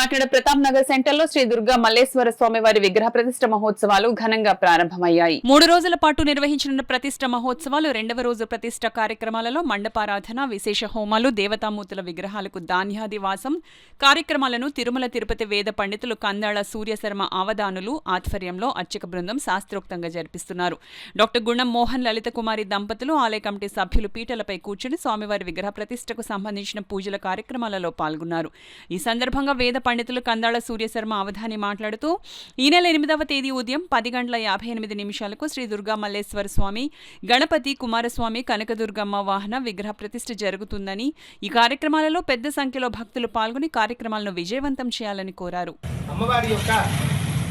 Kakinada Pratap Nagar centre లో శ్రీ దుర్గా మల్లేశ్వర స్వామి వారి విగ్రహ ప్రతిష్ఠ మహోత్సవాలు ఘనంగా ప్రారంభమయ్యాయి. 3 రోజుల పాటు నిర్వహించిన ప్రతిష్ఠ మహోత్సవాలు రెండవ రోజు ప్రతిష్ఠ కార్యక్రమాలలో మండపారాధన, విశేష హోమాలు, దేవతామూర్తుల విగ్రహాలకు ధాన్యాదివాసం కార్యక్రమాలను తిరుమల తిరుపతి వేద పండితులు కందాళ సూర్యశర్మ ఆవధానులు ఆధ్వర్యంలో అర్చక బృందం శాస్త్రోక్తంగా జరిపిస్తున్నారు. డాక్టర్ గుణం మోహన్ లలిత కుమారి దంపతులు ఆలయ కమిటీ సభ్యులు పీటలపై కూర్చుని స్వామివారి విగ్రహ ప్రతిష్ఠకు సంబంధించిన పూజల కార్యక్రమాలలో పాల్గొన్నారు. ఈ సందర్భంగా వేద పండితులు కందాళ సూర్యశర్మ అవధాని మాట్లాడుతూ ఈ నెల 8వ తేదీ ఉదయం 10:58 శ్రీ దుర్గా మల్లేశ్వర స్వామి, గణపతి, కుమారస్వామి, కనకదుర్గమ్మ వాహన విగ్రహ ప్రతిష్ఠ జరుగుతుందని, ఈ కార్యక్రమాలలో పెద్ద సంఖ్యలో భక్తులు పాల్గొని కార్యక్రమాలను విజయవంతం చేయాలని కోరారు. అమ్మవారి యొక్క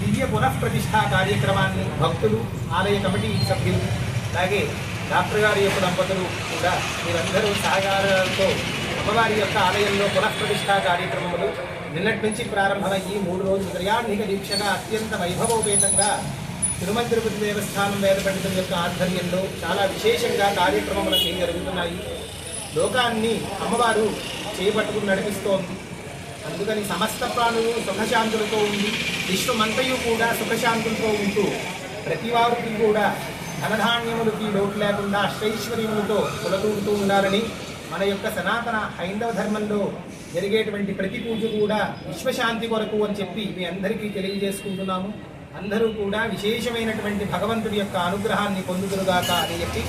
దివ్య పునఃప్రతిష్ఠ కార్యక్రమాన్ని భక్తులు, ఆలయ కమిటీ సభ్యులు, అలాగే డాక్టర్ గారి యొక్క దంపతులు కూడా మీరందరూ సహకారంతో అమ్మవారి యొక్క ఆలయంలో పునఃప్రతిష్ఠ కార్యక్రమములు నిన్నటి నుంచి ప్రారంభమై ఈ 3 రోజులు త్రయాణిక దీక్షగా అత్యంత వైభవోపేతంగా తిరుమల తిరుపతి దేవస్థానం వేద పండితుల యొక్క ఆధ్వర్యంలో చాలా విశేషంగా కార్యక్రమములు జరుగుతున్నాయి. లోకాన్ని అమ్మవారు చేపట్టుకుని నడిపిస్తోంది. అందుకని సమస్త ప్రాణులు సుఖశాంతులతో ఉంది, విశ్వమంతయు కూడా సుఖశాంతులతో ఉంటూ ప్రతి వారికి కూడా ధనధాన్యములకి లోటు లేకుండా అష్టైశ్వర్యములతో కులతూడుతూ ఉండాలని మన యొక్క సనాతన హైందవ ధర్మంలో జరిగేటువంటి ప్రతి పూజ కూడా విశ్వశాంతి కొరకు అని చెప్పి మీ అందరికీ తెలియజేసుకుంటున్నాము. అందరూ కూడా విశేషమైనటువంటి భగవంతుడి యొక్క అనుగ్రహాన్ని పొందుదురుగాక అని చెప్పి